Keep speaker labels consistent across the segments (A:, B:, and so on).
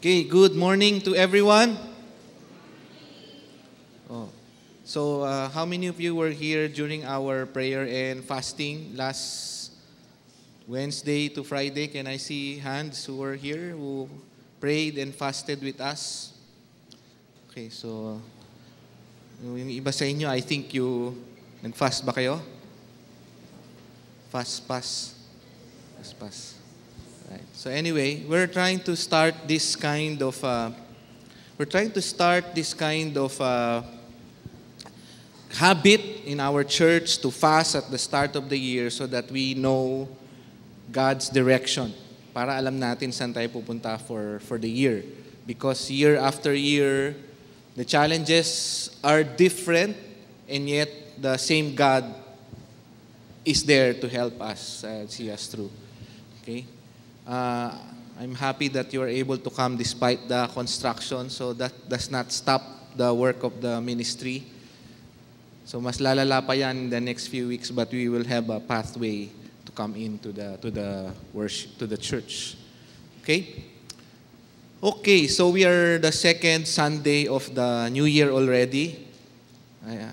A: Okay, good morning to everyone. Oh, so how many of you were here during our prayer and fasting last Wednesday to Friday? Can I see hands who were here, who prayed and fasted with us? Okay, so yung iba sa inyo, I think you nag-fast ba kayo? Fast. Right. So anyway, we're trying to start this kind of habit in our church to fast at the start of the year so that we know God's direction para alam natin saan tayo pupunta for the year. Because year after year, the challenges are different and yet the same God is there to help us see us through. Okay? I'm happy that you are able to come despite the construction, so that does not stop the work of the ministry. So mas lalala pa yan in the next few weeks, but we will have a pathway to come into the worship, to the church. Okay? Okay, so we are the second Sunday of the New Year already.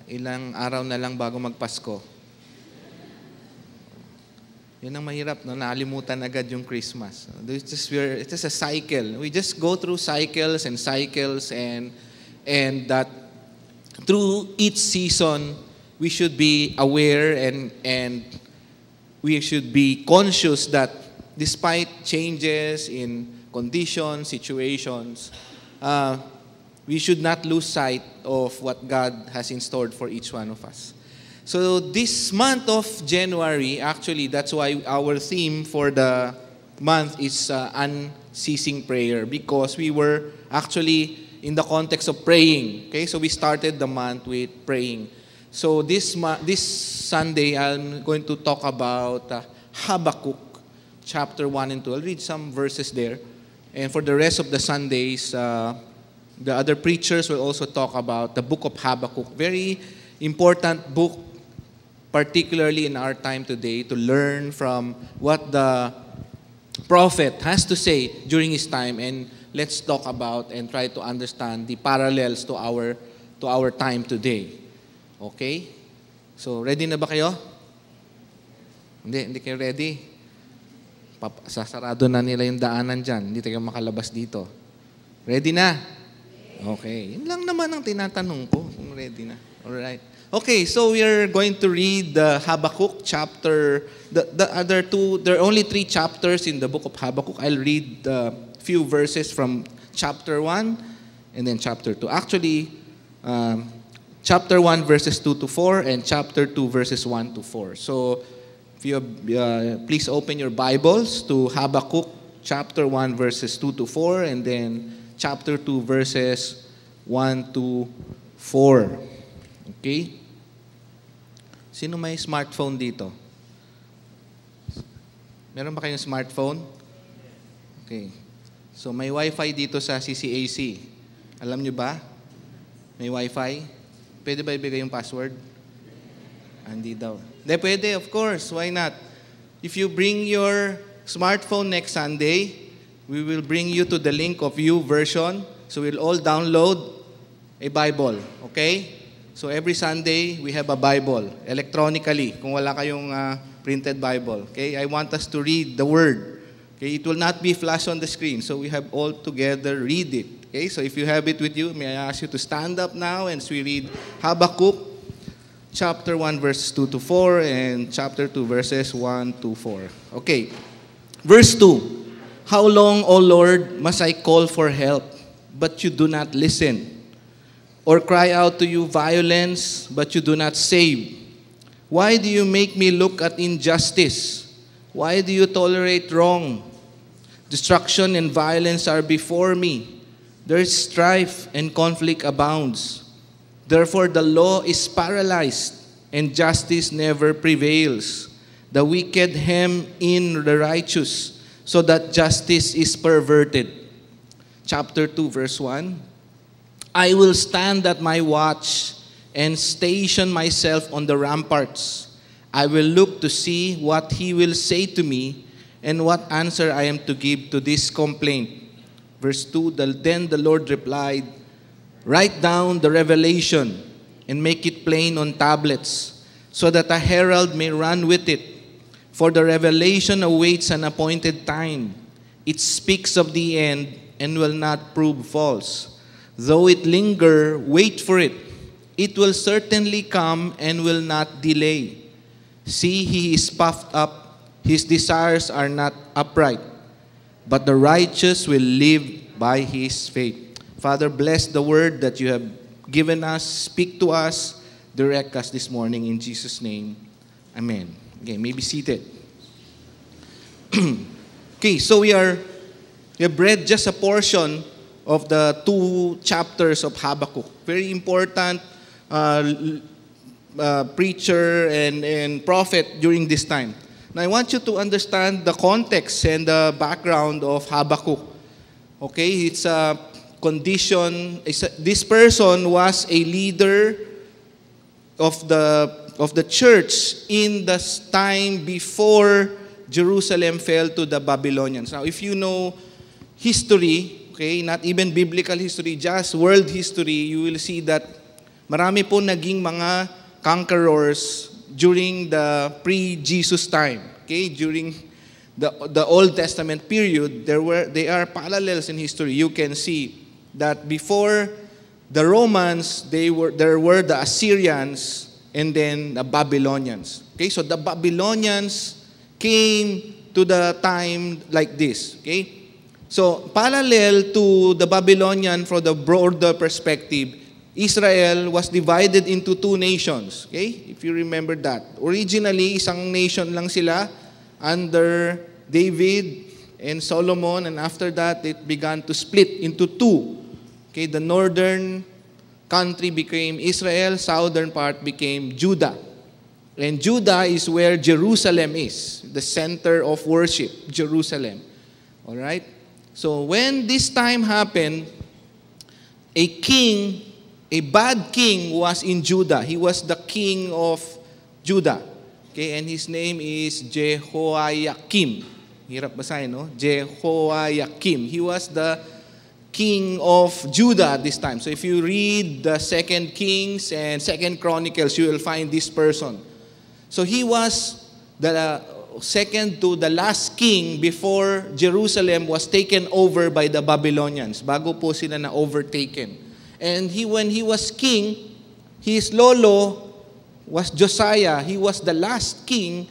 A: Ilang araw na lang bago magpasko. Yun ang mahirap, no? Naalimutan agad yung Christmas. It's just a cycle. We just go through cycles and that through each season, we should be aware and we should be conscious that despite changes in conditions, situations, we should not lose sight of what God has in store for each one of us. So this month of January, actually, that's why our theme for the month is unceasing prayer, because we were actually in the context of praying. Okay, so we started the month with praying. So this Sunday, I'm going to talk about Habakkuk, chapter 1 and 2. I'll read some verses there. And for the rest of the Sundays, the other preachers will also talk about the book of Habakkuk. Very important book, particularly in our time today, to learn from what the prophet has to say during his time, and let's talk about and try to understand the parallels to our time today. Okay? So, ready na ba kayo? Hindi kayo ready? Sasarado na nila yung daanan dyan. Hindi tayo makalabas dito. Ready na? Okay. Yun lang naman ang tinatanong ko, kung ready na. Alright. Okay, so we are going to read the Habakkuk chapter. The other two, there are only 3 chapters in the book of Habakkuk. I'll read a few verses from chapter 1 and then chapter 2. Actually, chapter 1 verses 2 to 4 and chapter 2 verses 1 to 4. So, if you please open your Bibles to Habakkuk chapter 1 verses 2 to 4 and then chapter 2 verses 1 to 4. Okay? Sino may smartphone dito? Meron ba kayong smartphone? Okay. So may wifi dito sa CCAC. Alam nyo ba? May wifi? Pwede ba ibigay yung password? Hindi daw. Hindi, pwede, of course. Why not? If you bring your smartphone next Sunday, we will bring you to the link of YouVersion. So we'll all download a Bible. Okay? So every Sunday, we have a Bible, electronically, kung wala kayong printed Bible. Okay? I want us to read the Word. Okay? It will not be flashed on the screen, so we have all together read it. Okay? So if you have it with you, may I ask you to stand up now and we read Habakkuk, chapter 1, verses 2 to 4, and chapter 2, verses 1 to 4. Okay. Verse 2, How long, O Lord, must I call for help, but you do not listen? Or cry out to you violence, but you do not save? Why do you make me look at injustice? Why do you tolerate wrong? Destruction and violence are before me. There is strife and conflict abounds. Therefore the law is paralyzed, and justice never prevails. The wicked hem in the righteous, so that justice is perverted. Chapter 2, verse 1. I will stand at my watch and station myself on the ramparts. I will look to see what he will say to me and what answer I am to give to this complaint. Verse 2, Then the Lord replied, Write down the revelation and make it plain on tablets, so that a herald may run with it. For the revelation awaits an appointed time. It speaks of the end and will not prove false. Though it linger, wait for it. It will certainly come and will not delay. See, he is puffed up. His desires are not upright. But the righteous will live by his faith. Father, bless the word that you have given us. Speak to us. Direct us this morning in Jesus' name. Amen. Okay, may be seated. Okay, so we have read just a portion of the 2 chapters of Habakkuk. Very important preacher and prophet during this time. Now, I want you to understand the context and the background of Habakkuk. Okay, it's a condition. This person was a leader of the church in the time before Jerusalem fell to the Babylonians. Now, if you know history, okay, not even biblical history, just world history, you will see that marami po naging mga conquerors during the pre-Jesus time. Okay, during the Old Testament period, there are parallels in history. You can see that before the Romans, there were the Assyrians and then the Babylonians. Okay, so the Babylonians came to the time like this. Okay, so parallel to the Babylonian from the broader perspective, Israel was divided into 2 nations. Okay, if you remember that. Originally, isang nation lang sila under David and Solomon, and after that, it began to split into 2. Okay, the northern country became Israel, southern part became Judah. And Judah is where Jerusalem is, the center of worship, Jerusalem. All right? So when this time happened, a bad king was in Judah. He was the king of Judah. Okay, and his name is Jehoiakim. Hirap basahin, no? Jehoiakim. He was the king of Judah at this time. So if you read the 2 Kings and 2 Chronicles, you will find this person. So he was the second to the last king before Jerusalem was taken over by the Babylonians. Bago po sila na overtaken. And when he was king, his lolo was Josiah. He was the last king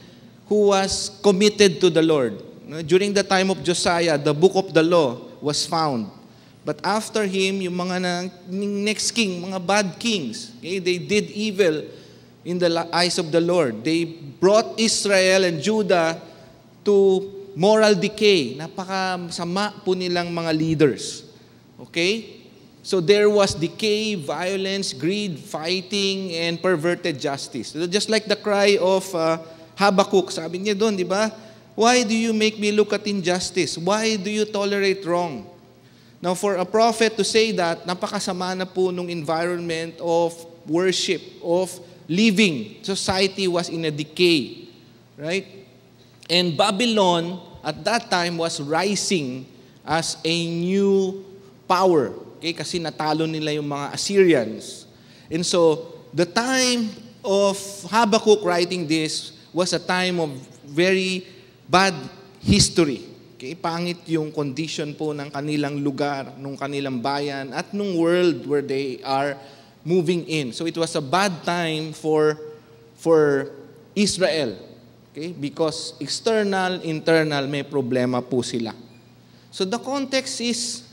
A: who was committed to the Lord. During the time of Josiah, the book of the law was found. But after him, yung mga next king, mga bad kings, okay, they did evil in the eyes of the Lord. They brought Israel and Judah to moral decay. Napakasama po nilang mga leaders. Okay? So there was decay, violence, greed, fighting, and perverted justice. Just like the cry of Habakkuk, sabi niya doon, di ba? Why do you make me look at injustice? Why do you tolerate wrong? Now, for a prophet to say that, napakasama na po nung environment of worship, of living. Society was in a decay. Right? And Babylon, at that time, was rising as a new power. Okay, kasi natalo nila yung mga Assyrians. And so, the time of Habakkuk writing this was a time of very bad history. Okay, pangit yung condition po ng kanilang lugar, ng kanilang bayan, at nung world where they are moving in. So, it was a bad time for Israel. Okay, because external, internal, may problema po sila. So, the context is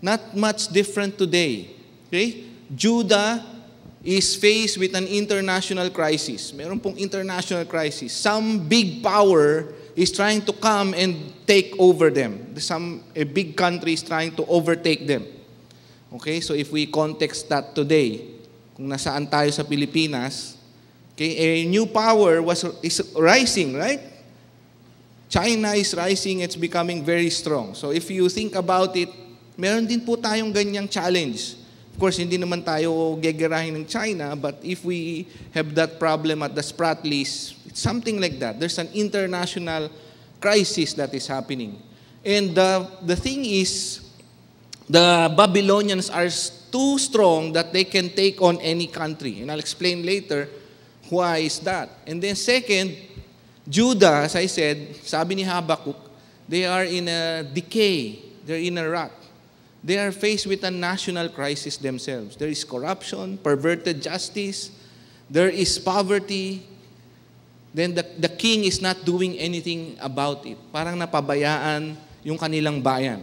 A: not much different today. Okay? Judah is faced with an international crisis. Meron pong international crisis. Some big power is trying to come and take over them. A big country is trying to overtake them. Okay? So if we context that today, kung nasaan tayo sa Pilipinas, okay, a new power is rising, right? China is rising, it's becoming very strong. So if you think about it, meron din po tayong ganyang challenge. Of course, hindi naman tayo gegerahin ng China, but if we have that problem at the Spratlys, it's something like that. There's an international crisis that is happening. And the thing is, the Babylonians are too strong that they can take on any country. And I'll explain later why is that. And then second, Judah, as I said, sabi ni Habakkuk, they are in a decay. They're in a rut. They are faced with a national crisis themselves. There is corruption, perverted justice, there is poverty. Then the king is not doing anything about it. Parang napabayaan yung kanilang bayan.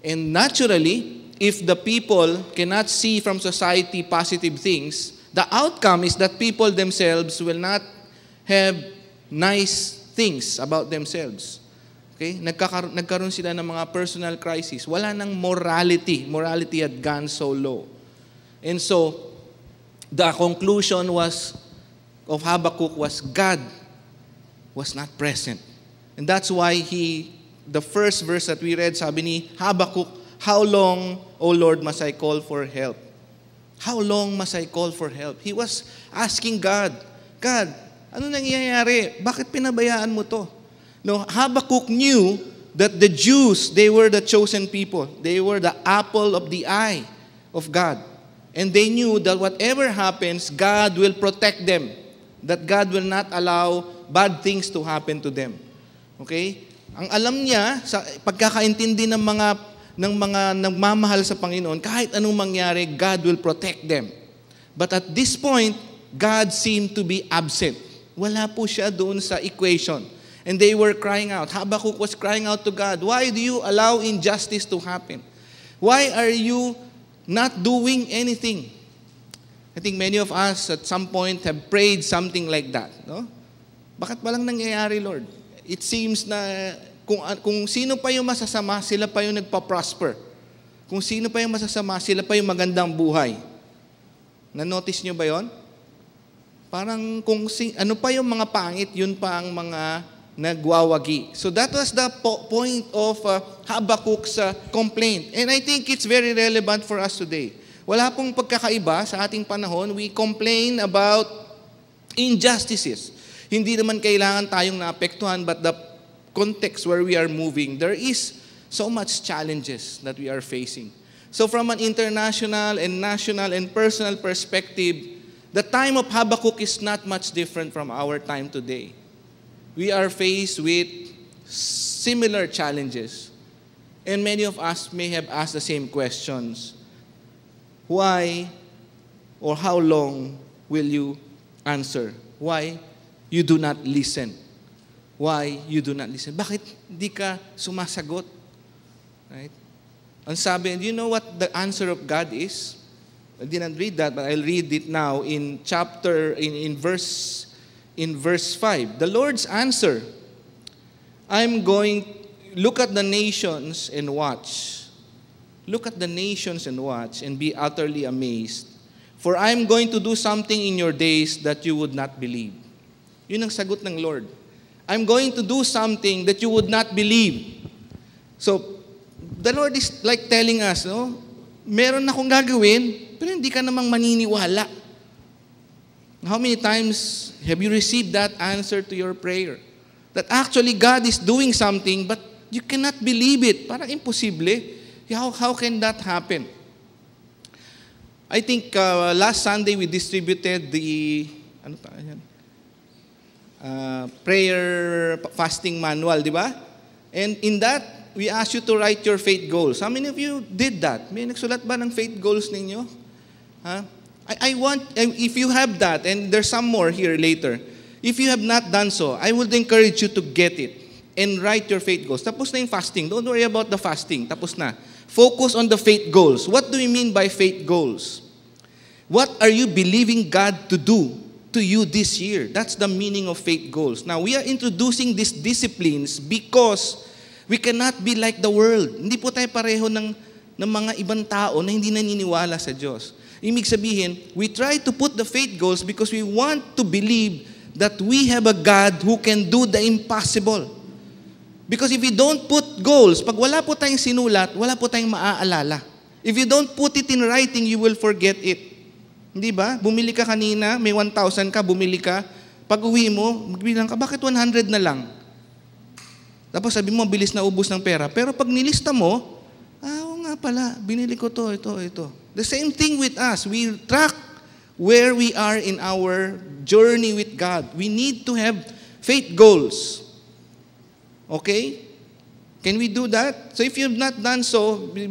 A: And naturally, if the people cannot see from society positive things, the outcome is that people themselves will not have nice things about themselves. Okay? Nagkaroon sila ng mga personal crisis. Wala nang morality. Morality had gone so low. And so, the conclusion of Habakkuk was God was not present. And that's why the first verse that we read, sabi ni Habakkuk, how long, O Lord, must I call for help? How long must I call for help? He was asking God, God, ano nangyayari? Bakit pinabayaan mo to? No, Habakkuk knew that the Jews, they were the chosen people. They were the apple of the eye of God. And they knew that whatever happens, God will protect them. That God will not allow bad things to happen to them. Okay? Ang alam niya, sa pagkakaintindi ng mga nagmamahal sa Panginoon, kahit anong mangyari, God will protect them. But at this point, God seemed to be absent. Wala po siya doon sa equation. And they were crying out. Habakkuk was crying out to God, why do you allow injustice to happen? Why are you not doing anything? I think many of us at some point have prayed something like that. No? Bakit walang nangyayari, Lord? It seems na kung sino pa yung masasama, sila pa yung nagpa-prosper. Kung sino pa yung masasama, sila pa yung magandang buhay. Na-notice nyo ba yon? Parang ano pa yung mga pangit, yun pa ang mga nagwawagi. So that was the point of Habakkuk's complaint. And I think it's very relevant for us today. Wala pong pagkakaiba sa ating panahon. We complain about injustices. Hindi naman kailangan tayong naapektuhan, but the context where we are moving, there is so much challenges that we are facing. So from an international and national and personal perspective, the time of Habakkuk is not much different from our time today. We are faced with similar challenges. And many of us may have asked the same questions. Why or how long will you answer? Why you do not listen? Why you do not listen? Bakit di ka sumasagot? Right? Ang sabi, do you know what the answer of God is? I didn't read that, but I'll read it now in verse 5. The Lord's answer, look at the nations and watch. Look at the nations and watch and be utterly amazed. For I'm going to do something in your days that you would not believe. Yun ang sagot ng Lord. I'm going to do something that you would not believe. So, the Lord is like telling us, no? Meron akong gagawin, pero hindi ka namang maniniwala. How many times have you received that answer to your prayer? That actually God is doing something, but you cannot believe it. Parang imposible. How can that happen? I think last Sunday we distributed the prayer fasting manual, di ba? And in that, we asked you to write your faith goals. How many of you did that? May nagsulat ba ng faith goals ninyo? Huh? I want, if you have that, and there's some more here later, if you have not done so, I would encourage you to get it and write your faith goals. Tapos na yung fasting. Don't worry about the fasting. Tapos na. Focus on the faith goals. What do we mean by faith goals? What are you believing God to do to you this year? That's the meaning of faith goals. Now, we are introducing these disciplines because we cannot be like the world. Hindi po tayo pareho ng mga ibang tao na hindi naniniwala sa Diyos. Ibig sabihin, we try to put the faith goals because we want to believe that we have a God who can do the impossible. Because if we don't put goals, pag wala po tayong sinulat, wala po tayong maaalala. If you don't put it in writing, you will forget it. Hindi ba? Bumili ka kanina, may 1,000 ka, bumili ka. Pag uwi mo, magbilang ka, bakit 100 na lang? Tapos sabi mo, bilis na ubos ng pera. Pero pag nilista mo, oo nga, nga pala, binili ko to, ito. The same thing with us. We track where we are in our journey with God. We need to have faith goals. Okay? Can we do that? So if you have not done so, we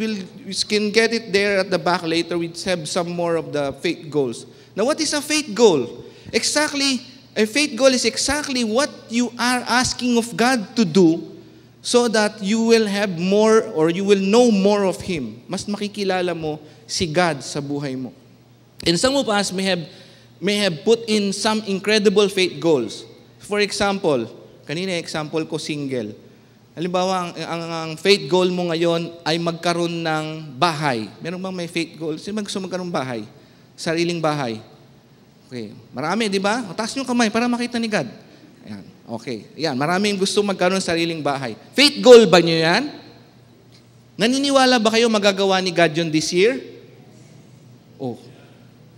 A: can get it there at the back later. We have some more of the faith goals. Now, what is a faith goal? A faith goal is exactly what you are asking of God to do so that you will have more or you will know more of Him. Mas makikilala mo si God sa buhay mo. And some of us may have put in some incredible faith goals. For example, kanina example ko single. Halimbawa, ang faith goal mo ngayon ay magkaroon ng bahay. Meron bang may faith goal? Sino gusto magkaroon ng bahay? Sariling bahay. Okay. Marami, di ba? Taas nyo kamay para makita ni God. Ayan. Okay. Ayan. Maraming gusto magkaroon ng sariling bahay. Faith goal ba nyo yan? Naniniwala ba kayo magagawa ni God yun this year? Oh.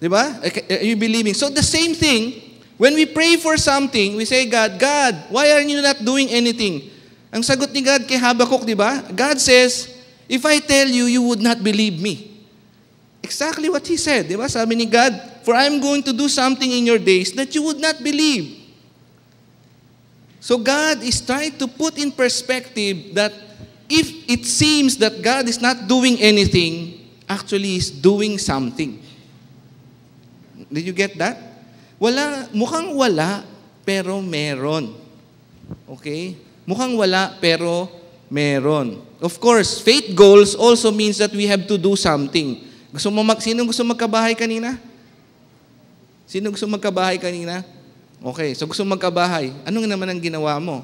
A: Di ba? Are you believing? So the same thing, when we pray for something, we say, God, why are you not doing anything? Ang sagot ni God kay Habakkuk, di ba? God says, if I tell you, you would not believe me. Exactly what He said, di ba? Sabi ni God, for I'm going to do something in your days that you would not believe. So God is trying to put in perspective that if it seems that God is not doing anything, actually He's doing something. Did you get that? Mukhang wala, pero meron. Okay? Mukhang wala, pero meron. Of course, faith goals also means that we have to do something. Sino gusto magkabahay kanina? Sino gusto magkabahay kanina? Okay, so gusto magkabahay. Ano naman ang ginawa mo?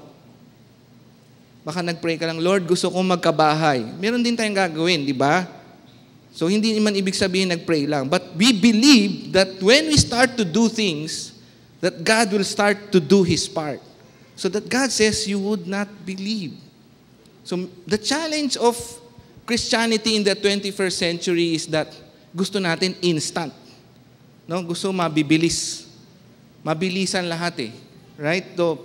A: Baka nag-pray ka lang, Lord, gusto kong magkabahay. Meron din tayong gagawin, di ba? So hindi naman ibig sabihin nag-pray lang. But we believe that when we start to do things, that God will start to do His part. So that God says you would not believe. So the challenge of Christianity in the 21st century is that gusto natin instant. No, gusto mabibilis. Mabilisan lahat eh. Right? So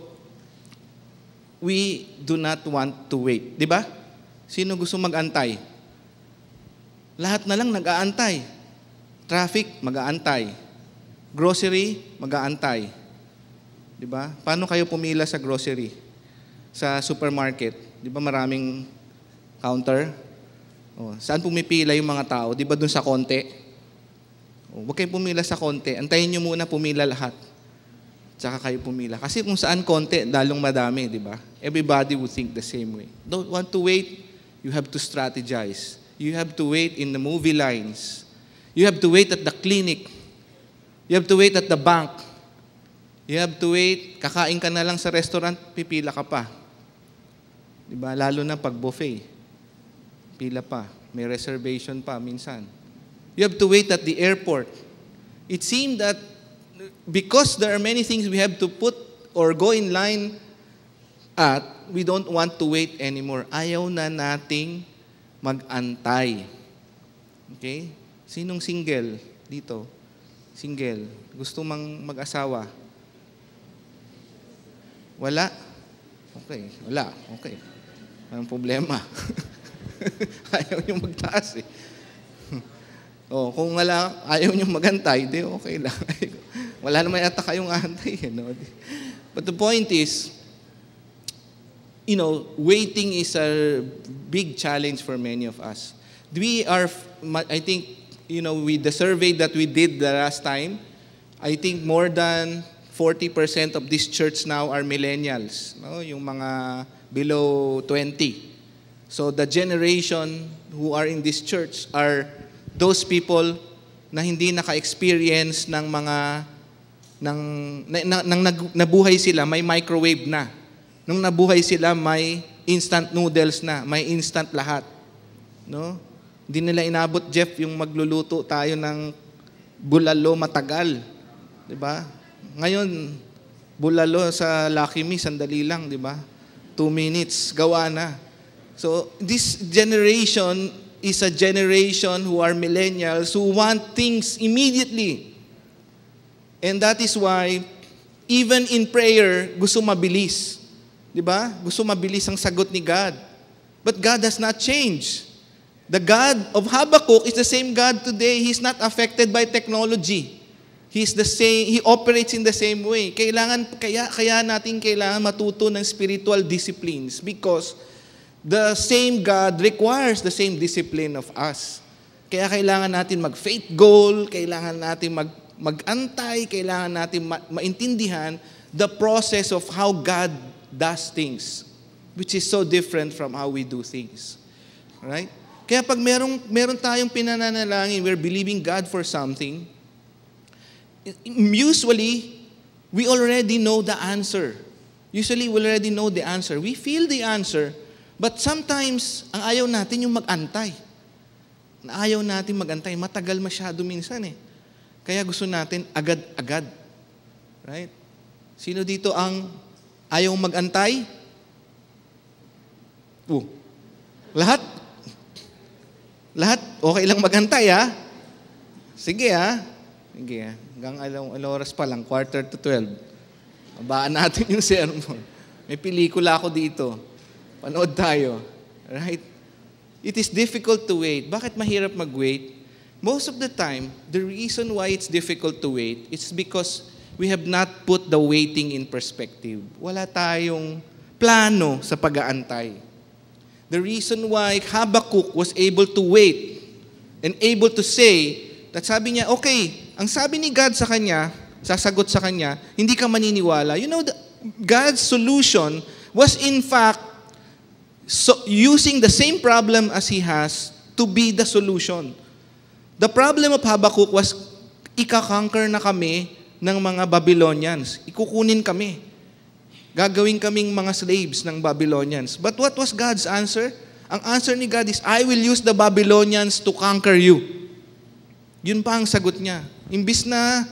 A: we do not want to wait, 'di ba? Sino gusto mag-antay? Lahat na lang nag-aantay. Traffic, mag-aantay. Grocery, mag-aantay. Diba? Paano kayo pumila sa grocery? Sa supermarket? Diba maraming counter? Saan pumipila yung mga tao? Diba dun sa konti? Huwag kayo pumila sa konti. Antayin nyo muna pumila lahat. Tsaka kayo pumila. Kasi kung saan konti, dalong madami, diba? Everybody would think the same way. Don't want to wait, you have to strategize. You have to wait in the movie lines. You have to wait at the clinic. You have to wait at the bank. You have to wait, kakain ka na lang sa restaurant, pipila ka pa. Diba? Lalo na pag buffet. Pila pa. May reservation pa minsan. You have to wait at the airport. It seemed that because there are many things we have to put or go in line at, we don't want to wait anymore. Ayaw na nating mag-antay. Okay? Sinong single dito? Single. Gusto mang mag-asawa? Wala? Okay. Wala. Okay. Anong problema? Ayaw nyo magtaas eh. Kung ayaw nyo magantay, di okay lang. Wala naman yata kayong antay. No? But the point is, waiting is a big challenge for many of us. I think, with the survey that we did the last time, I think more than 40% of this church now are millennials, no? Yung mga below 20. So the generation who are in this church are those people na hindi naka-experience ng nabuhay sila, may microwave na. Nung nabuhay sila, may instant noodles na, may instant lahat. No? Hindi nila inabot, Jeff, yung magluluto tayo ng bulalo matagal. 'Di ba? Ngayon, bulalo sa Lucky Me, sandali lang, di ba? 2 minutes, gawa na. So, this generation is a generation who are millennials who want things immediately. And that is why, even in prayer, gusto mabilis. Di ba? Gusto mabilis ang sagot ni God. But God has not changed. The God of Habakkuk is the same God today. He's not affected by technology. He's the same, He operates in the same way. Kaya natin kailangan matuto ng spiritual disciplines because the same God requires the same discipline of us. Kaya kailangan natin mag-faith goal, kailangan natin mag-antay, kailangan natin maintindihan the process of how God does things, which is so different from how we do things. Right? Kaya pag meron tayong pinananalangin, we're believing God for something, usually, we already know the answer. Usually, we already know the answer. We feel the answer, but sometimes, ang ayaw natin yung mag-antay. Ayaw natin mag-antay. Matagal masyado minsan eh. Kaya gusto natin agad-agad. Right? Sino dito ang ayaw mag-antay? Lahat? Lahat? Okay lang mag-antay ha? Sige ha? Sige ha? Hanggang alang oras pa lang, 11:45. Abaan natin yung sermon. May pelikula ako dito. Panood tayo. Right? It is difficult to wait. Bakit mahirap mag-wait? Most of the time, the reason why it's difficult to wait is because we have not put the waiting in perspective. Wala tayong plano sa pag-aantay. The reason why Habakkuk was able to wait and able to say that sabi niya, okay, ang sabi ni God sa kanya, sasagot sa kanya, hindi ka maniniwala. You know, God's solution was in fact using the same problem as he has to be the solution. The problem of Habakkuk was, ika-conquer na kami ng mga Babylonians. Ikukunin kami. Gagawin kaming mga slaves ng Babylonians. But what was God's answer? Ang answer ni God is, I will use the Babylonians to conquer you. Yun pa ang sagot niya. Imbis na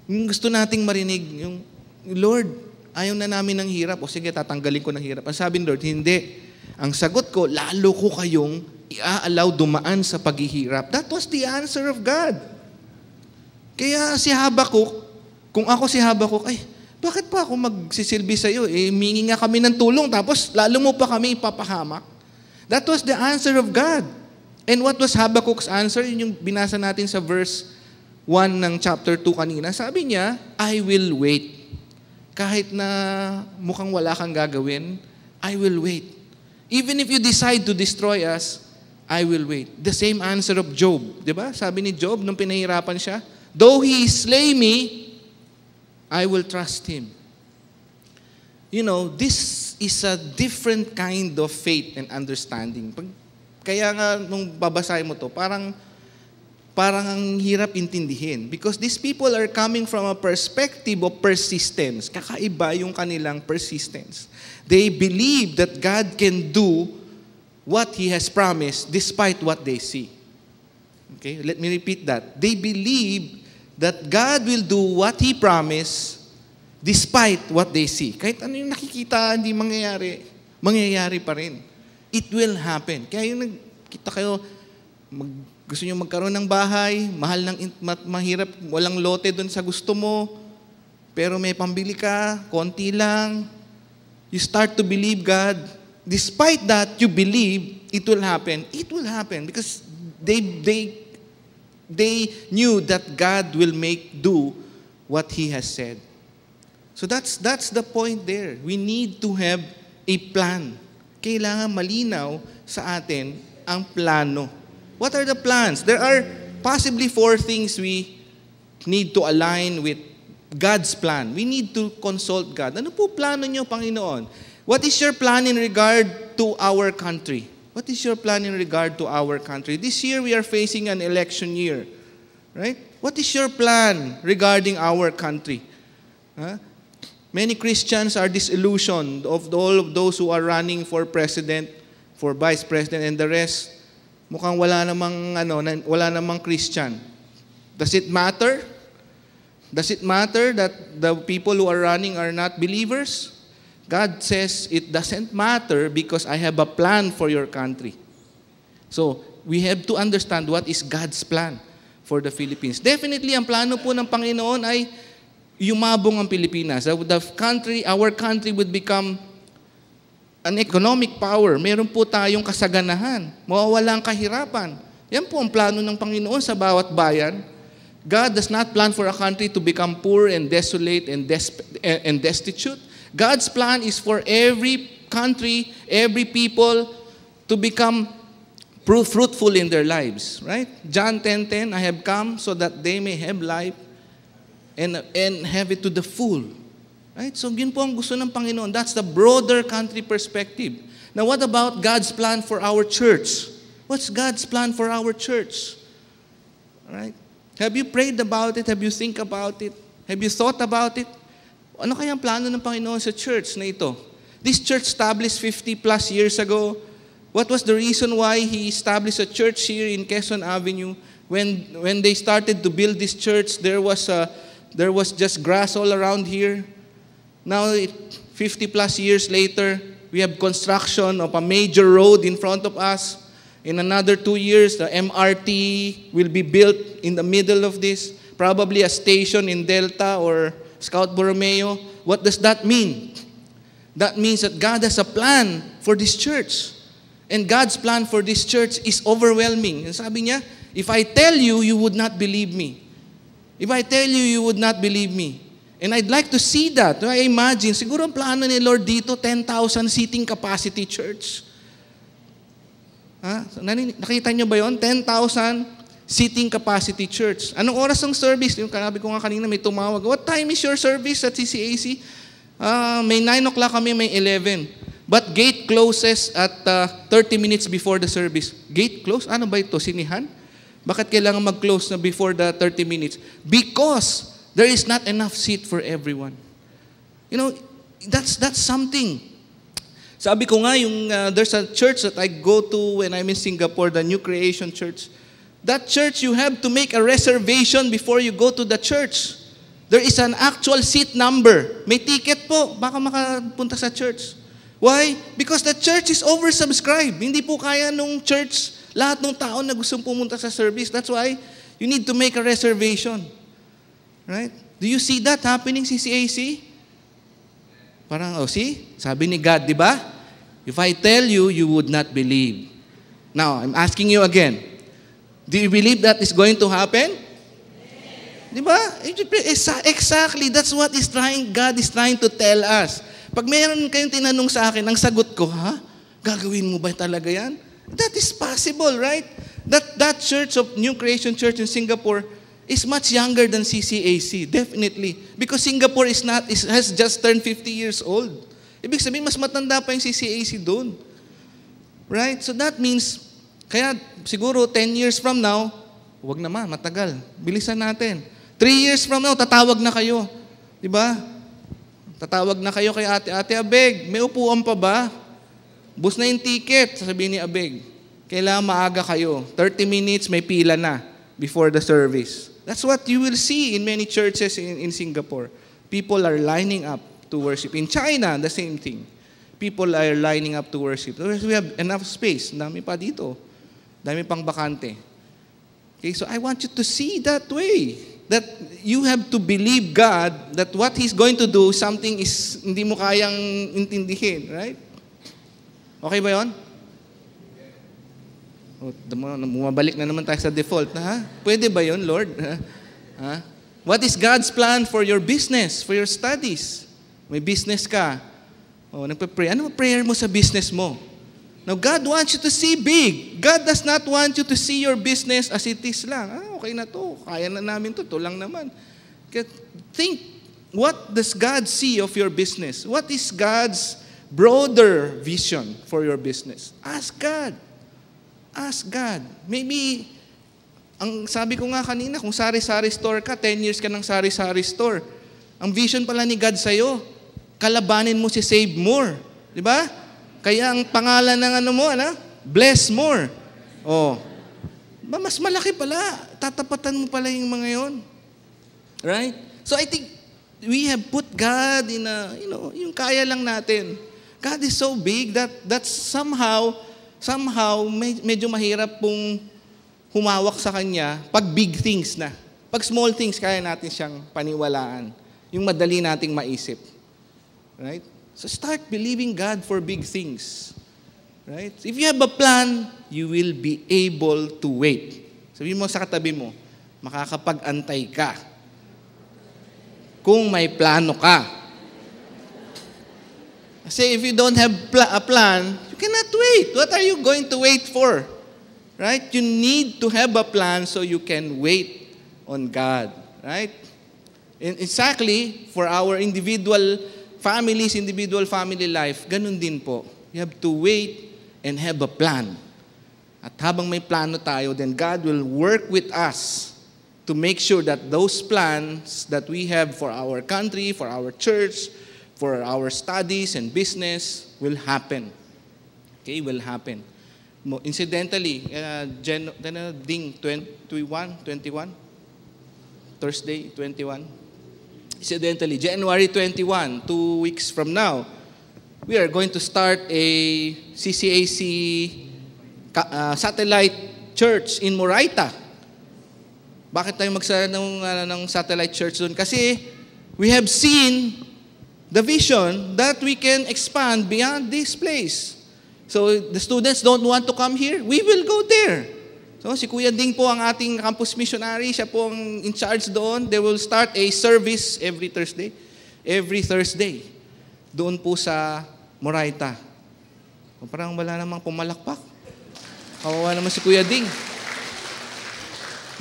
A: yung gusto nating marinig, yung Lord, ayaw na namin ng hirap. O sige, tatanggalin ko ng hirap. Ang sabi ni Lord, hindi. Ang sagot ko, lalo ko kayong i-allow dumaan sa paghihirap. That was the answer of God. Kaya si Habakkuk, kung ako si Habakkuk, ay, bakit pa ako magsisilbi sa iyo? Mingi nga kami ng tulong, tapos lalo mo pa kami ipapahamak. That was the answer of God. And what was Habakkuk's answer? Yun yung binasa natin sa verse 1 ng chapter 2 kanina. Sabi niya, I will wait. Kahit na mukhang wala kang gagawin, I will wait. Even if you decide to destroy us, I will wait. The same answer of Job. Diba? Sabi ni Job, nung pinahirapan siya, though he slay me, I will trust him. You know, this is a different kind of faith and understanding. Kaya nga, nung babasahin mo to, parang ang hirap intindihin. Because these people are coming from a perspective of persistence. Kakaiba yung kanilang persistence. They believe that God can do what He has promised despite what they see. Okay, let me repeat that. They believe that God will do what He promised despite what they see. Kahit ano yung nakikita, hindi mangyayari pa rin. It will happen. Kaya yung nagkita kayo, gusto nyo magkaroon ng bahay, mahirap, walang lote doon sa gusto mo, pero may pambili ka, konti lang. You start to believe God. Despite that, you believe it will happen. It will happen because they knew that God will do what He has said. So that's the point there. We need to have a plan. Kailangan malinaw sa atin ang plano. What are the plans? There are possibly 4 things we need to align with God's plan. We need to consult God. Ano po plano niyo, Panginoon? What is your plan in regard to our country? What is your plan in regard to our country? This year we are facing an election year. Right? What is your plan regarding our country? Huh? Many Christians are disillusioned of all of those who are running for president, for vice president, and the rest. Mukhang wala namang Christian. Does it matter? Does it matter that the people who are running are not believers? God says it doesn't matter because I have a plan for your country. So, we have to understand what is God's plan for the Philippines. Definitely, ang plano po ng Panginoon ay yumabong ang Pilipinas. Our country would become an economic power. Meron po tayong kasaganahan. Mawawala ang kahirapan. Yan po ang plano ng Panginoon sa bawat bayan. God does not plan for a country to become poor and desolate and destitute. God's plan is for every country, every people to become fruitful in their lives, right? John 10:10, I have come so that they may have life and have it to the full. Right? So yun po ang gusto ng Panginoon. That's the broader country perspective. Now what about God's plan for our church? What's God's plan for our church? Right? Have you prayed about it? Have you think about it? Have you thought about it? Ano kaya ang plano ng Panginoon sa church na ito? This church established 50 plus years ago. What was the reason why He established a church here in Quezon Avenue? When they started to build this church, there was just grass all around here. Now, 50 plus years later, we have construction of a major road in front of us. In another 2 years, the MRT will be built in the middle of this. Probably a station in Delta or Scout Borromeo. What does that mean? That means that God has a plan for this church. And God's plan for this church is overwhelming. Sabi niya, if I tell you, you would not believe me. If I tell you, you would not believe me. And I'd like to see that. I imagine, siguro ang plano ni Lord dito, 10,000 seating capacity church. So, nakita niyo ba yon? 10,000 seating capacity church. Anong oras ng service? Yung kanabi ko nga kanina, may tumawag. What time is your service at CCAC? May 9 o'clock kami, may 11. But gate closes at 30 minutes before the service. Gate close? Ano ba ito? Sinihan? Bakit kailangan mag-close na before the 30 minutes? Because there is not enough seat for everyone. You know, that's something. Sabi ko nga, there's a church that I go to when I'm in Singapore, the New Creation Church. That church, you have to make a reservation before you go to the church. There is an actual seat number. May ticket po, baka makapunta sa church. Why? Because the church is oversubscribed. Hindi po kaya nung church, lahat ng tao na gustong pumunta sa service. That's why you need to make a reservation. Right? Do you see that happening, CCAC? Parang, see? Sabi ni God, di ba? If I tell you, you would not believe. Now, I'm asking you again. Do you believe that is going to happen? Di ba? Exactly. That's what God is trying to tell us. Pag mayroon kayong tinanong sa akin, ang sagot ko, gagawin mo ba talaga yan? That is possible, right? That church of New Creation Church in Singapore is much younger than CCAC, definitely. Because Singapore has just turned 50 years old. Ibig sabihin, mas matanda pa yung CCAC doon. Right? So that means, kaya siguro 10 years from now, huwag naman, matagal. Bilisan natin. 3 years from now, tatawag na kayo. Di ba? Tatawag na kayo kay Ate Abeg, may upuan pa ba? Bus na yung ticket, sasabihin ni Abeg. Kailangan maaga kayo. 30 minutes, may pila na before the service. That's what you will see in many churches in Singapore. People are lining up to worship. In China, the same thing. People are lining up to worship. We have enough space. Dami pa dito. Dami pang bakante. Okay, so I want you to see that way. That you have to believe God that what He's going to do, something is hindi mo kayang intindihin, right? Okay ba yun? Bumabalik na naman tayo sa default na, Pwede ba yun, Lord? What is God's plan for your business, for your studies? May business ka. Nagpa-pray. Ano prayer mo sa business mo? Now, God wants you to see big. God does not want you to see your business as it is lang. Okay na to. Kaya na namin to. Ito lang naman. Think, what does God see of your business? What is God's broader vision for your business? Ask God. Ask God. Maybe, ang sabi ko nga kanina, kung sari-sari store ka, 10 years ka ng sari-sari store. Ang vision pala ni God sa'yo, kalabanin mo si Save More. Di ba? Kaya ang pangalan ng Bless More. Mas malaki pala. Tatapatan mo pala yung mga yon. Right? So I think we have put God in yung kaya lang natin. God is so big that somehow medyo mahirap pong humawak sa Kanya pag big things na. Pag small things, kaya natin siyang paniwalaan. Yung madali nating maisip. Right? So start believing God for big things. Right? If you have a plan, you will be able to wait. Sabihin mo sa katabi mo, makakapag-antay ka. Kung may plano ka. Kasi if you don't have a plan, you cannot wait. What are you going to wait for? Right? You need to have a plan so you can wait on God. Right? And exactly, for our individual families, individual family life, ganun din po. You have to wait and have a plan. At habang may plano tayo, then God will work with us to make sure that those plans that we have for our country, for our church, for our studies and business will happen. Okay, will happen. Incidentally, Ding 21, Thursday 21. Incidentally, January 21, 2 weeks from now, we are going to start a CCAC satellite church in Moraita. Bakit tayo magsara ng satellite church doon? Kasi we have seen the vision that we can expand beyond this place. So the students don't want to come here, we will go there. So si Kuya Ding po ang ating campus missionary, siya po ang in charge doon. They will start a service every Thursday. Doon po sa Moraita. Parang wala namang pumalakpak. Kawawa naman si Kuya Ding.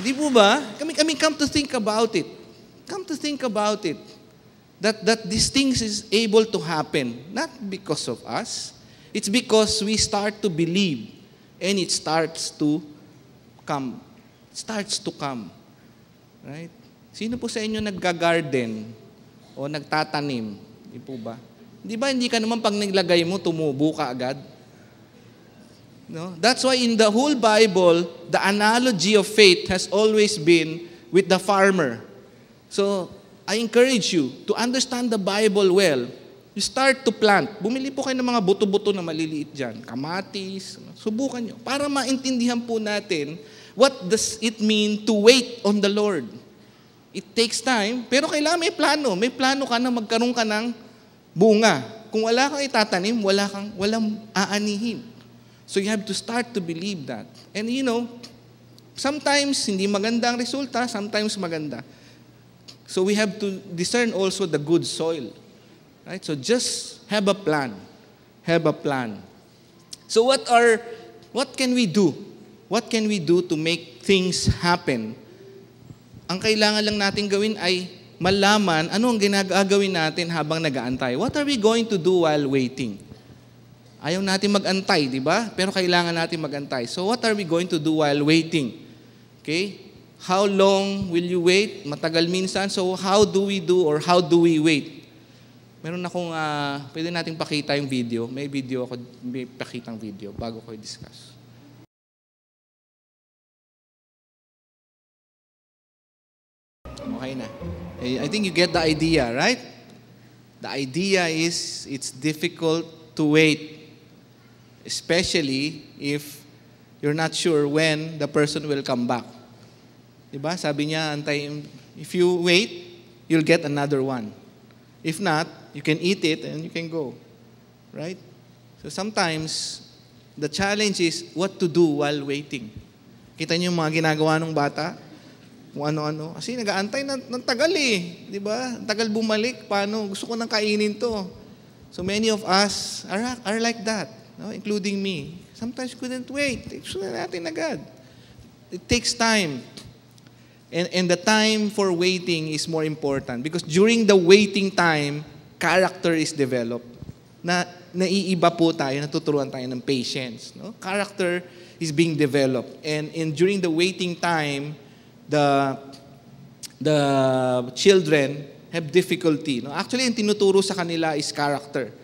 A: Hindi po ba? Kami come to think about it. Come to think about it. That these things is able to happen. Not because of us. It's because we start to believe. And it starts to come. It starts to come. Right? Sino po sa inyo nagga-garden o nagtatanim? Hindi po ba? Di ba hindi ka naman pag naglagay mo, tumubo ka agad? No? That's why in the whole Bible, the analogy of faith has always been with the farmer. So, I encourage you to understand the Bible well. You start to plant. Bumili po kayo ng mga buto-buto na maliliit dyan. Kamatis. Subukan nyo. Para maintindihan po natin what does it mean to wait on the Lord. It takes time, pero kailangan may plano. May plano ka na magkaroon ka ng bunga. Kung wala kang itatanim, walang aanihin. So you have to start to believe that. And you know, sometimes hindi maganda ang resulta, sometimes maganda. So we have to discern also the good soil. Right? So just have a plan. Have a plan. So what can we do? What can we do to make things happen? Ang kailangan lang natin gawin ay malaman ano ang ginagawin natin habang nag-aantay. What are we going to do while waiting? Ayaw natin mag-antay, di ba? Pero kailangan natin mag-antay. So what are we going to do while waiting? Okay? How long will you wait? Matagal minsan. So how do we do or how do we wait? Meron akong, pwede natin pakita yung video. May pakitang video bago ko i-discuss. Okay na. I think you get the idea, right? The idea is it's difficult to wait. Especially if you're not sure when the person will come back. Diba? Sabi niya, if you wait, you'll get another one. If not, you can eat it and you can go. Right? So sometimes, the challenge is what to do while waiting. Kita niyo yung mga ginagawa ng bata? Kung ano-ano. Kasi nag-aantay ng tagal eh. Diba? Tagal bumalik. Paano? Gusto ko nang kainin to. So many of us are like that. No, including me. Sometimes couldn't wait. Gusto na natin agad. It takes time. And the time for waiting is more important because during the waiting time, character is developed. Naiiba po tayo, natuturuan tayo ng patience. No? Character is being developed. And during the waiting time, the children have difficulty. No? Actually, yung tinuturo sa kanila is character.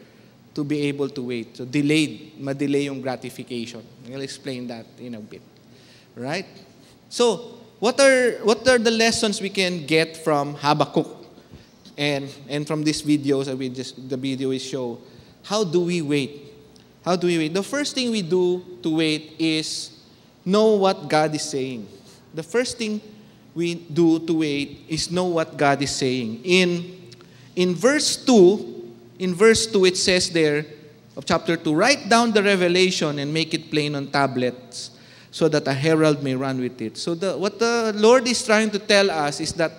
A: To be able to wait. So madelay yung gratification. I'll explain that in a bit. Right? So, what are the lessons we can get from Habakkuk? And from these videos, the video is show, how do we wait? How do we wait? The first thing we do to wait is know what God is saying. The first thing we do to wait is know what God is saying. In verse 2, In verse 2, it says there, of chapter 2, write down the revelation and make it plain on tablets so that a herald may run with it. So what the Lord is trying to tell us is that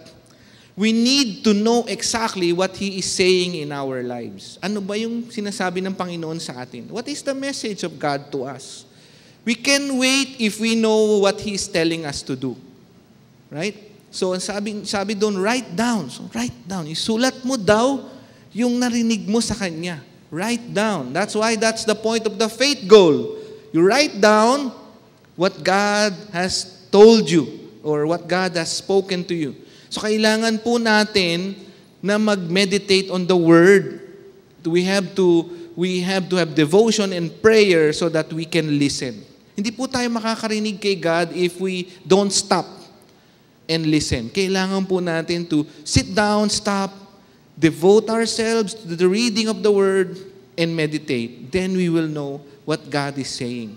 A: we need to know exactly what He is saying in our lives. Ano ba yung sinasabi ng Panginoon sa atin? What is the message of God to us? We can wait if we know what He is telling us to do. Right? So sabi doon, write down. So write down. Isulat mo daw yung narinig mo sa Kanya. Write down. That's why that's the point of the faith goal. You write down what God has told you or what God has spoken to you. So kailangan po natin na mag-meditate on the Word. We have to have devotion and prayer so that we can listen. Hindi po tayo makakarinig kay God if we don't stop and listen. Kailangan po natin to sit down, stop, devote ourselves to the reading of the Word, and meditate. Then we will know what God is saying.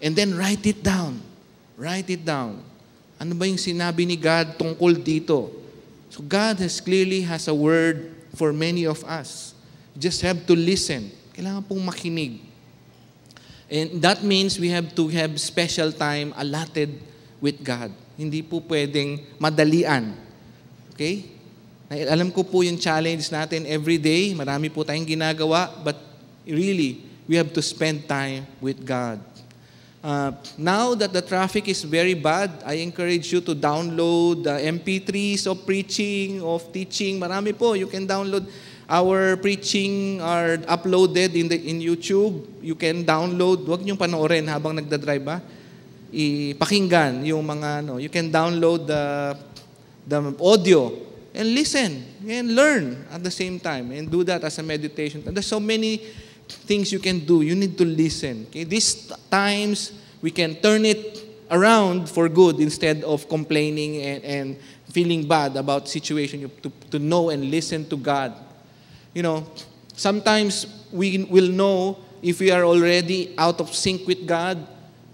A: And then write it down. Write it down. Ano ba yung sinabi ni God tungkol dito? So God clearly has a word for many of us. You just have to listen. Kailangan pong makinig. And that means we have to have special time allotted with God. Hindi po pwedeng madalian. Okay? Alam ko po yung challenge natin every day. Marami po tayong ginagawa. But really, we have to spend time with God. Now that the traffic is very bad, I encourage you to download the MP3s of preaching, of teaching. Marami po. You can download. Our preaching are uploaded in YouTube. You can download. Huwag niyong panoorin habang nagdadrive ba? Ipakinggan yung mga You can download the audio and listen and learn at the same time and do that as a meditation. There's so many things you can do. You need to listen. Okay? These times, we can turn it around for good instead of complaining and feeling bad about situation. You to know and listen to God. You know, sometimes we will know if we are already out of sync with God,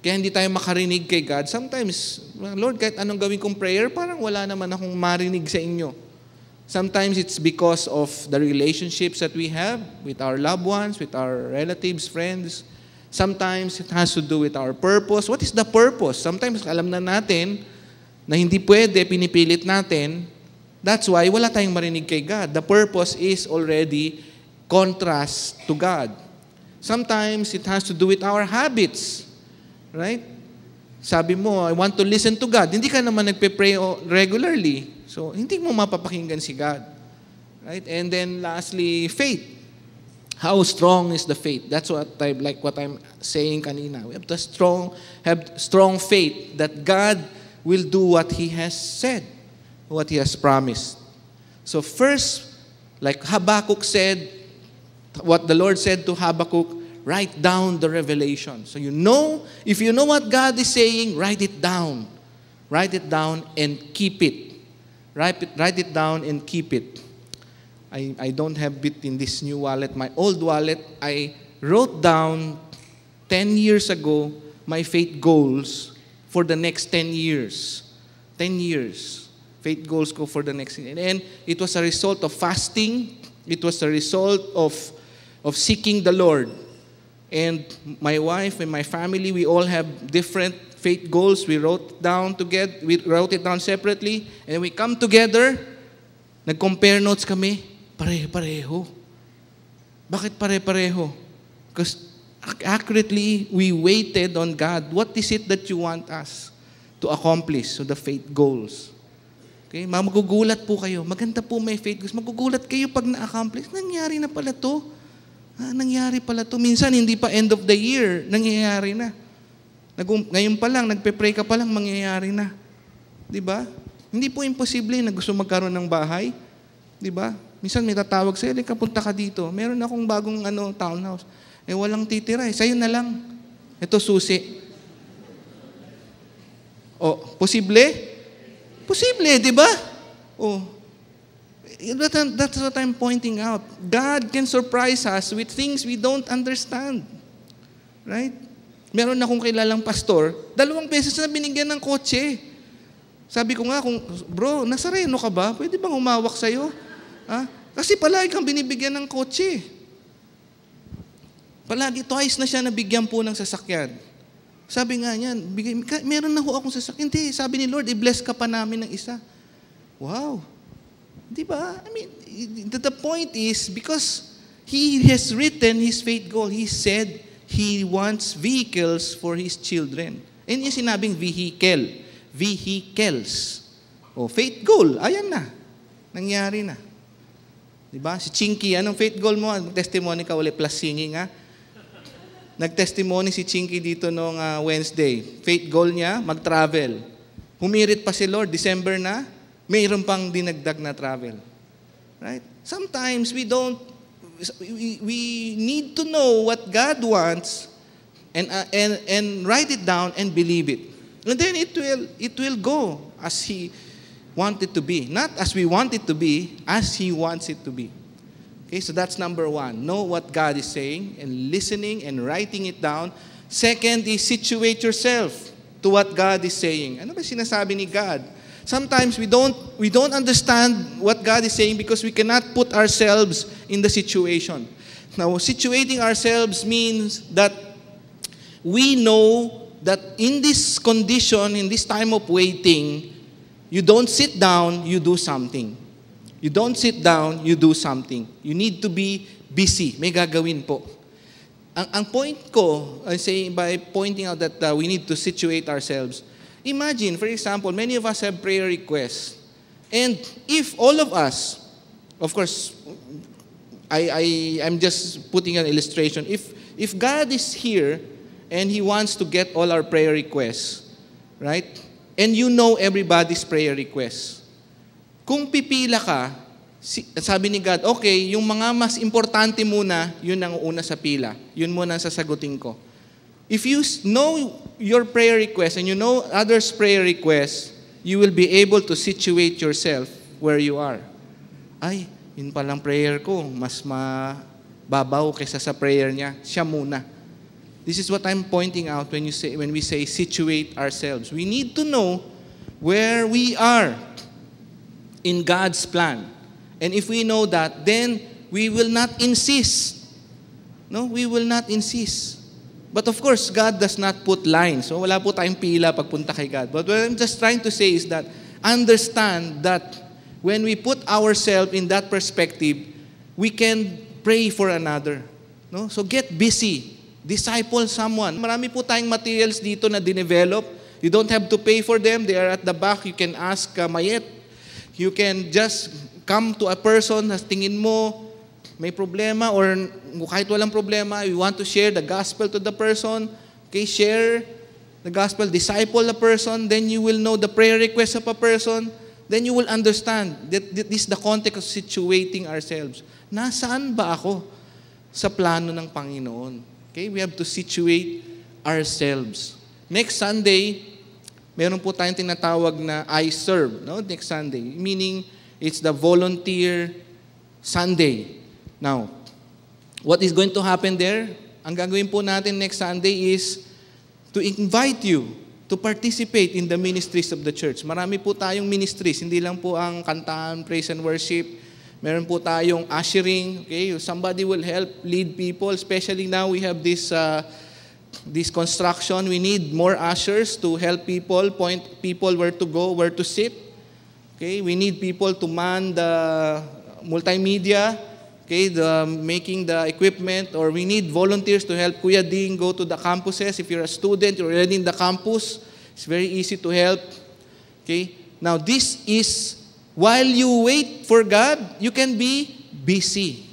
A: kaya hindi tayo makarinig kay God. Sometimes, Lord, kahit anong gawin kong prayer, parang wala naman akong marinig sa inyo. Sometimes it's because of the relationships that we have with our loved ones, with our relatives, friends. Sometimes it has to do with our purpose. What is the purpose? Sometimes alam na natin na hindi pwede, pinipilit natin. That's why wala tayong marinig kay God. The purpose is already contrast to God. Sometimes it has to do with our habits. Right? Sabi mo, I want to listen to God. Hindi ka naman nagpe-pray regularly. So, hindi mo mapapakinggan si God. Right? And then lastly, faith. How strong is the faith? That's what I'm saying kanina. We have to have strong faith that God will do what He has said, what He has promised. So first, like Habakkuk said, what the Lord said to Habakkuk, write down the revelation. So if you know what God is saying, write it down. Write it down and keep it. Write it down and keep it. I don't have it in this new wallet. My old wallet, I wrote down 10 years ago my faith goals for the next 10 years. 10 years. Faith goals ko for the next year. And it was a result of fasting. It was a result of seeking the Lord. And my wife and my family, we all have different faith goals. We wrote it down separately, and we come together, nag-compare notes kami, pare-pareho. Bakit pare-pareho? Because accurately, we waited on God. What is it that you want us to accomplish? So the faith goals. Okay? Magugulat po kayo. Maganda po may faith goals. Magugulat kayo pag na-accomplish. Nangyari na pala to. Nangyari pala to. Minsan, hindi pa end of the year, nangyayari na. Ngayon pa lang, nagpe-pray ka pa lang, mangyayari na. Diba? Hindi po imposible na gusto magkaroon ng bahay. Diba? Minsan may tatawag sa'yo, kapunta ka dito. Meron akong bagong townhouse. Walang titira. Sa'yo na lang. Ito susi. Posible? Posible, diba? That's what I'm pointing out. God can surprise us with things we don't understand. Right? Meron akong kilalang pastor, 2 beses na binigyan ng kotse. Sabi ko nga, bro, Nazareno ka ba? Pwede bang humawak sa'yo? Kasi palagi kang binibigyan ng kotse. Palagi, twice na siya nabigyan po ng sasakyan. Sabi nga niyan, meron na ho akong sasakyan. Hindi, sabi ni Lord, i-bless ka pa namin ng isa. Wow. Di ba? I mean, the point is, because He has written His faith goal, He said He wants vehicles for His children. And yung sinabing vehicle, vehicles. O, faith goal, ayan na. Nangyari na. Di ba? Si Chinky, anong faith goal mo? Testimony ka ulit, plus singing, ha? Nag-testimony si Chinky dito noong Wednesday. Faith goal niya, mag-travel. Humirit pa si Lord, December na, mayroon pang dinagdag na travel. Right? Sometimes we need to know what God wants and write it down and believe it. And then it will go as He wants it to be. Not as we want it to be, as He wants it to be. Okay, so that's number one. Know what God is saying and listening and writing it down. Second is situate yourself to what God is saying. Ano ba sinasabi ni God? Sometimes we don't understand what God is saying because we cannot put ourselves in the situation. Now, situating ourselves means that we know that in this condition, in this time of waiting, you don't sit down, you do something. You don't sit down, you do something. You need to be busy. May gagawin po. Ang point ko, I say by pointing out that we need to situate ourselves. Imagine, for example, many of us have prayer requests. And if all of us, of course, I'm just putting an illustration. If God is here and He wants to get all our prayer requests, right? And you know everybody's prayer requests. Kung pipila ka, sabi ni God, okay, yung mga mas importante muna, yun ang una sa pila. Yun muna ang sasagutin ko. If you know your prayer request and you know others' prayer requests, you will be able to situate yourself where you are. Ay, yun palang prayer ko, mas mababaw kaysa sa prayer niya. Siya muna. This is what I'm pointing out when we say situate ourselves. We need to know where we are in God's plan. And if we know that, then we will not insist. No, we will not insist. But of course, God does not put lines. So wala po tayong pila pagpunta kay God. But what I'm just trying to say is that understand that when we put ourselves in that perspective, we can pray for another. No? So get busy. Disciple someone. Marami po tayong materials dito na dinevelop. You don't have to pay for them. They are at the back. You can ask Mayet. You can just come to a person na tingin mo may problema or kahit walang problema, you want to share the gospel to the person. Okay, share the gospel, disciple the person, then you will know the prayer request of a person. Then you will understand that this is the context of situating ourselves. Nasaan ba ako sa plano ng Panginoon? Okay, we have to situate ourselves. Next Sunday, meron po tayong tinatawag na I serve, no? Next Sunday, meaning it's the volunteer Sunday. Now, what is going to happen there? Ang gagawin po natin next Sunday is to invite you to participate in the ministries of the church. Marami po tayong ministries, hindi lang po ang kantahan, praise and worship. Meron po tayong ushering, okay? Somebody will help lead people, especially now we have this construction. We need more ushers to help people, point people where to go, where to sit. Okay? We need people to man the multimedia, okay, making the equipment, or we need volunteers to help Kuya Ding go to the campuses. If you're a student, you're already in the campus, it's very easy to help. Okay? Now, this is, while you wait for God, you can be busy.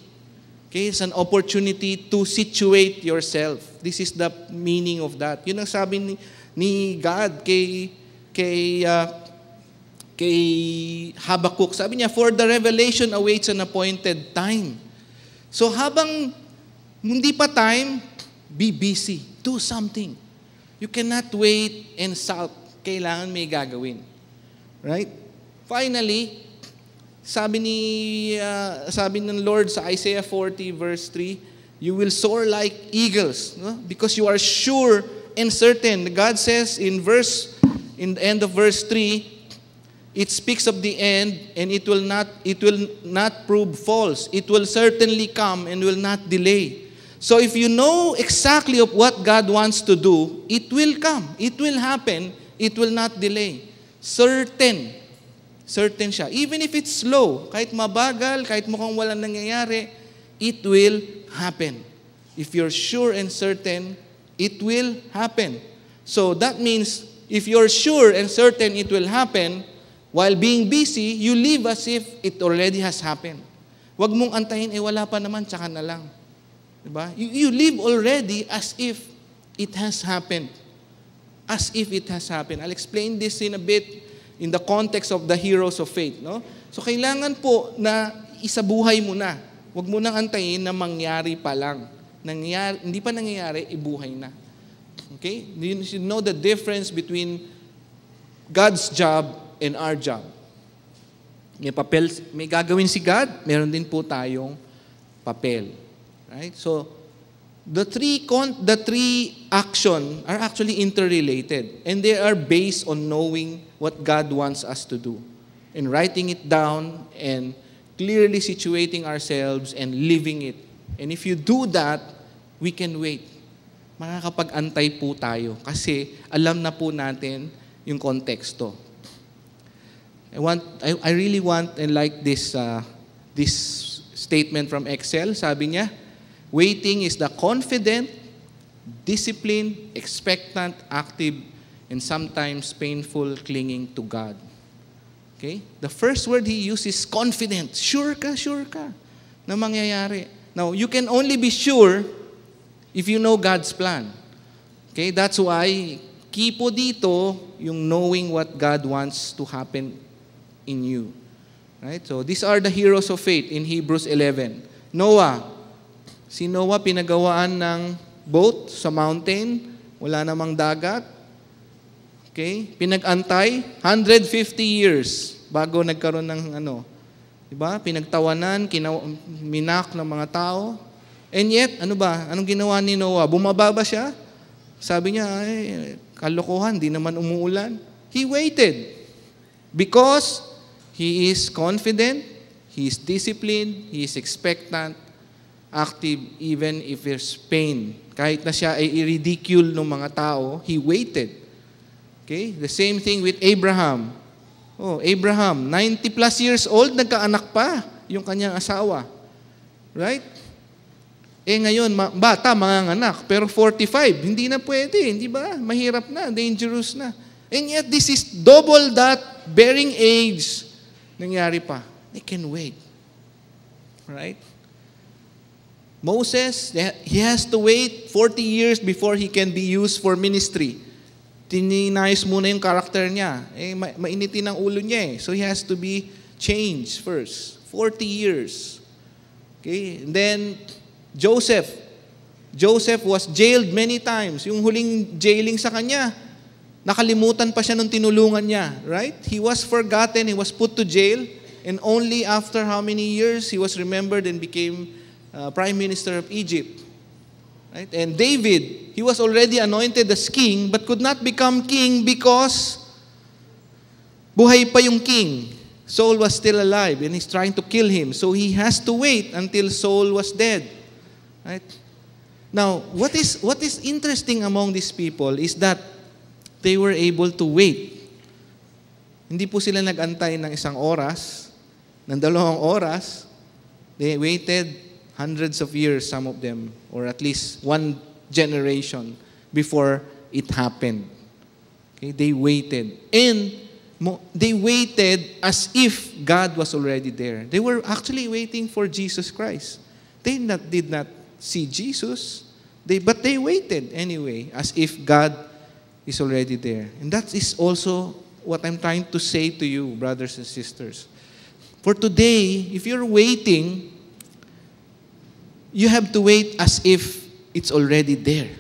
A: Okay? It's an opportunity to situate yourself. This is the meaning of that. Yun ang sabi ni God kay Habakkuk. Sabi niya, for the revelation awaits an appointed time. So habang hindi pa time, be busy. Do something. You cannot wait and sulk. Kailangan may gagawin. Right? Finally, sabi ng Lord sa Isaiah 40 verse 3, you will soar like eagles, no? Because you are sure and certain. God says in the end of verse 3, It speaks of the end, and it will not prove false. It will certainly come and will not delay. So if you know exactly of what God wants to do, it will come. It will happen. It will not delay. Certain. Certain siya. Even if it's slow, kahit mabagal, kahit mukhang walang nangyayari, it will happen. If you're sure and certain, it will happen. So that means, if you're sure and certain it will happen, while being busy, you live as if it already has happened. Huwag mong antayin, wala pa naman, tsaka na lang. Diba? You live already as if it has happened. As if it has happened. I'll explain this in a bit in the context of the heroes of faith. No? So kailangan po na isabuhay mo na. Huwag mo nang antayin na mangyari pa lang. Hindi pa nangyayari, ibuhay na. Okay? You should know the difference between God's job and our job. May gagawin si God, meron din po tayong papel. Right? So, the three action are actually interrelated, and they are based on knowing what God wants us to do, and writing it down, and clearly situating ourselves and living it. And if you do that, we can wait. Makakapag-antay po tayo kasi alam na po natin yung konteksto. I really want and like this statement from Excel. Sabi niya, waiting is the confident, disciplined, expectant, active, and sometimes painful clinging to God. Okay? The first word he uses is confident. Sure ka na mangyayari. Now, you can only be sure if you know God's plan. Okay? That's why, key po dito yung knowing what God wants to happen in you. Right? So, these are the heroes of faith in Hebrews 11. Noah. Si Noah pinagawaan ng boat sa mountain, wala namang dagat. Okay? Pinag-antay, 150 years bago nagkaroon ng diba? Pinagtawanan, minak ng mga tao. And yet, anong ginawa ni Noah? Bumaba ba siya? Sabi niya, kalokohan, di naman umuulan. He waited. Because he is confident, he is disciplined, he is expectant, active, even if there's pain. Kahit na siya ay i-ridicule ng mga tao, he waited. Okay? The same thing with Abraham. Abraham, 90 plus years old, nagkaanak pa yung kanyang asawa. Right? Ngayon, bata, manganganak, pero 45, hindi na pwede, hindi ba? Mahirap na, dangerous na. And yet, this is double that bearing age. Nangyari pa. They can wait. Right? Moses, he has to wait 40 years before he can be used for ministry. Tininayos muna yung karakter niya. Mainitin ang ulo niya . So he has to be changed first. 40 years. Okay? And then, Joseph was jailed many times. Yung huling jailing sa kanya, nakalimutan pa siya nung tinulungan niya. Right? He was forgotten. He was put to jail. And only after how many years, he was remembered and became Prime Minister of Egypt. Right? And David, he was already anointed as king but could not become king because buhay pa yung king. Saul was still alive and he's trying to kill him. So he has to wait until Saul was dead. Right? Now, what is interesting among these people is that they were able to wait. Hindi po sila nag-antay ng 1 oras, ng 2 oras. They waited hundreds of years, some of them, or at least 1 generation before it happened. Okay? They waited. And they waited as if God was already there. They were actually waiting for Jesus Christ. They did not see Jesus, but they waited anyway, as if God is already there. And that is also what I'm trying to say to you, brothers and sisters. For today, if you're waiting, you have to wait as if it's already there.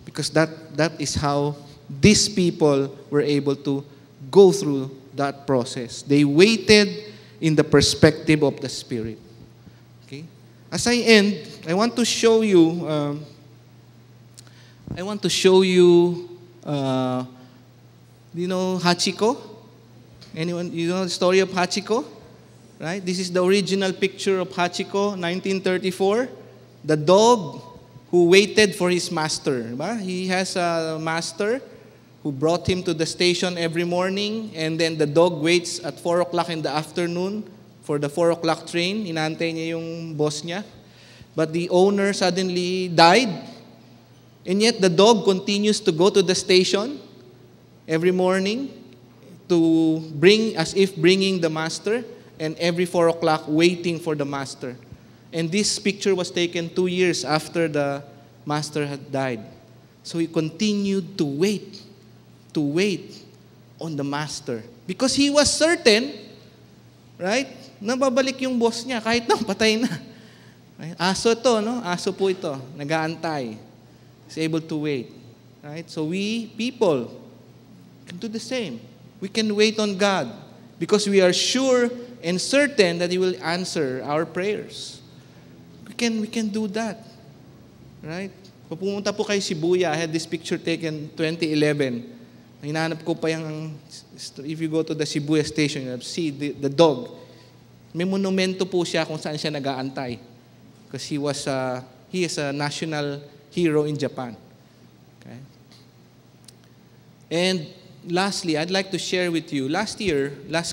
A: Because that is how these people were able to go through that process. They waited in the perspective of the Spirit. Okay? As I end, I want to show you you know Hachiko? Anyone, you know the story of Hachiko? Right? This is the original picture of Hachiko, 1934. The dog who waited for his master. Diba? He has a master who brought him to the station every morning, and then the dog waits at 4 o'clock in the afternoon for the 4 o'clock train. Inaantay niya yung boss niya. But the owner suddenly died, and yet the dog continues to go to the station every morning to bring, as if bringing the master, and every 4 o'clock waiting for the master. And this picture was taken 2 years after the master had died. So he continued to wait on the master. Because he was certain, right, na babalik yung boss niya kahit na patay na. Right? Aso to, no? Aso po ito. Nag-aantay. He's able to wait. Right? So we, people, can do the same. We can wait on God because we are sure and certain that He will answer our prayers. We can do that. Right? Kung pumunta po kayo Shibuya, I had this picture taken 2011. Hinahanap ko pa yung, if you go to the Shibuya station, you see the dog. May monumento po siya kung saan siya nag-aantay. Because he is a national hero in Japan. Okay? And lastly, I'd like to share with you, last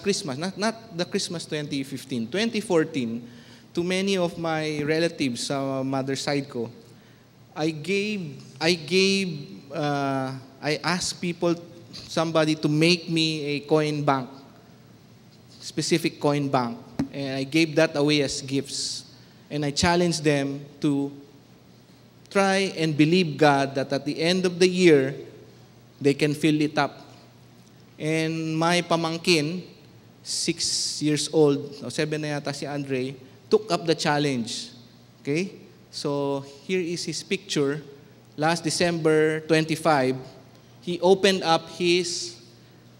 A: Christmas, not the Christmas 2015, 2014, to many of my relatives sa mother's side ko, I asked somebody to make me a coin bank, specific coin bank, and I gave that away as gifts. And I challenged them to try and believe God that at the end of the year, they can fill it up. And my pamangkin, 6 years old, o 7 na yata si Andre, took up the challenge. Okay? So here is his picture. Last December 25, he opened up his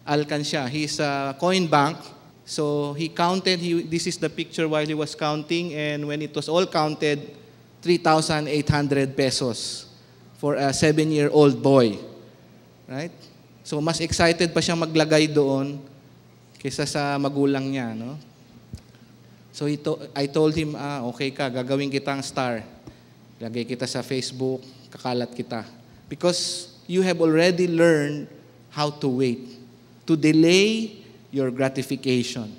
A: alkansya, his coin bank. So he counted, this is the picture while he was counting, and when it was all counted, 3,800 pesos for a 7-year-old boy. Right? So mas excited pa siyang maglagay doon kaysa sa magulang niya. No? So I told him, okay ka, gagawin kitang star. Lagay kita sa Facebook, kakalat kita. Because you have already learned how to wait, to delay your gratification.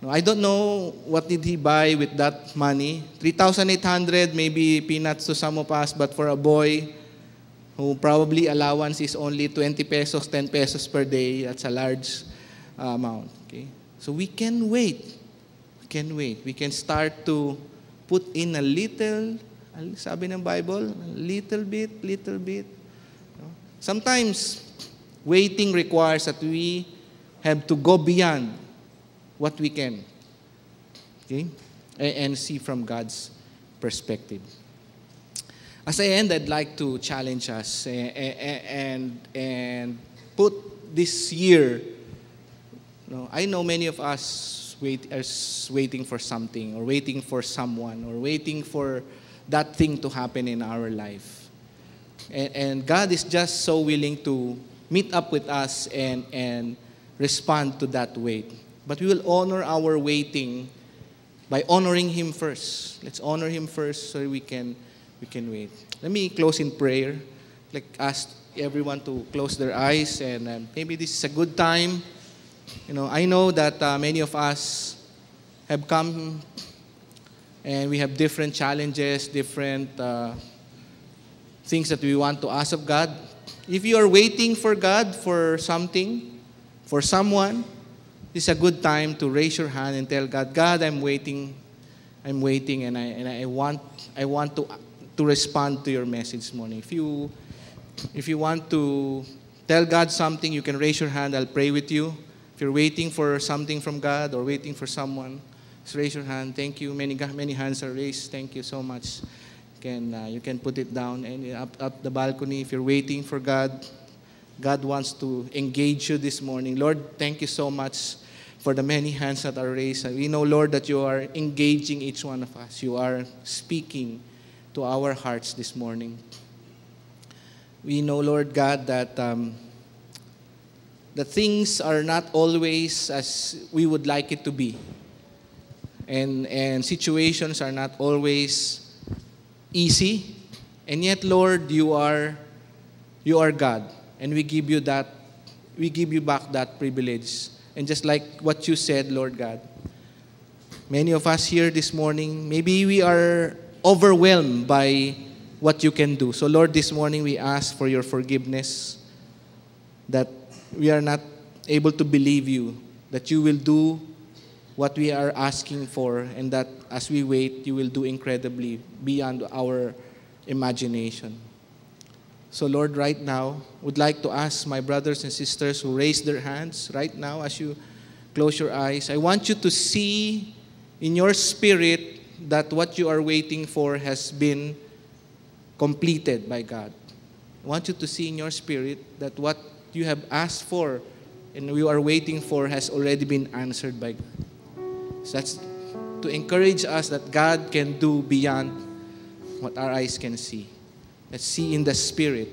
A: No, I don't know what did he buy with that money. 3,800, maybe peanuts to some of us, but for a boy who probably allowance is only 20 pesos, 10 pesos per day, that's a large amount. Okay? So we can wait. We can wait. We can start to put in a little, sabi ng Bible, little bit. Sometimes, waiting requires that we have to go beyond what we can, okay, and see from God's perspective. As I end, I'd like to challenge us and put this year. I know many of us are waiting for something, or waiting for someone, or waiting for that thing to happen in our life. And God is just so willing to meet up with us and respond to that wait. But we will honor our waiting by honoring Him first. Let's honor Him first so we can wait. Let me close in prayer. Like ask everyone to close their eyes, and maybe this is a good time. I know that many of us have come and we have different challenges, different things that we want to ask of God. If you are waiting for God for something, for someone, this is a good time to raise your hand and tell God, God, I'm waiting, and I want to respond to your message this morning. If you want to tell God something, you can raise your hand. I'll pray with you. If you're waiting for something from God or waiting for someone, just raise your hand. Thank you. Many hands are raised. Thank you so much. You can put it down and up the balcony. If you're waiting for God, God wants to engage you this morning. Lord, thank you so much for the many hands that are raised. We know, Lord, that you are engaging each one of us. You are speaking to our hearts this morning. We know, Lord God, that that things are not always as we would like it to be. And situations are not always easy. And yet, Lord, you are God. And we give you back that privilege. And just like what you said, Lord God, many of us here this morning, maybe we are overwhelmed by what you can do. So Lord, this morning we ask for your forgiveness, that we are not able to believe you, that you will do what we are asking for, and that as we wait, you will do incredibly beyond our imagination. So Lord, right now, would like to ask my brothers and sisters who raise their hands right now as you close your eyes. I want you to see in your spirit that what you are waiting for has been completed by God. I want you to see in your spirit that what you have asked for and you are waiting for has already been answered by God. So that's to encourage us that God can do beyond what our eyes can see. Let's see in the Spirit.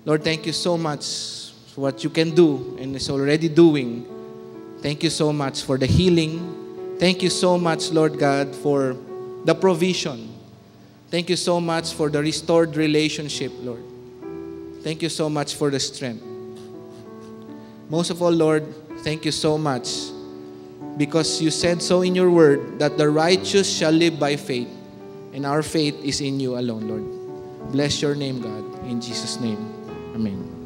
A: Lord, thank you so much for what you can do and is already doing. Thank you so much for the healing. Thank you so much, Lord God, for the provision. Thank you so much for the restored relationship, Lord. Thank you so much for the strength. Most of all, Lord, thank you so much because you said so in your word that the righteous shall live by faith, and our faith is in you alone, Lord. Bless your name, God. In Jesus' name, amen.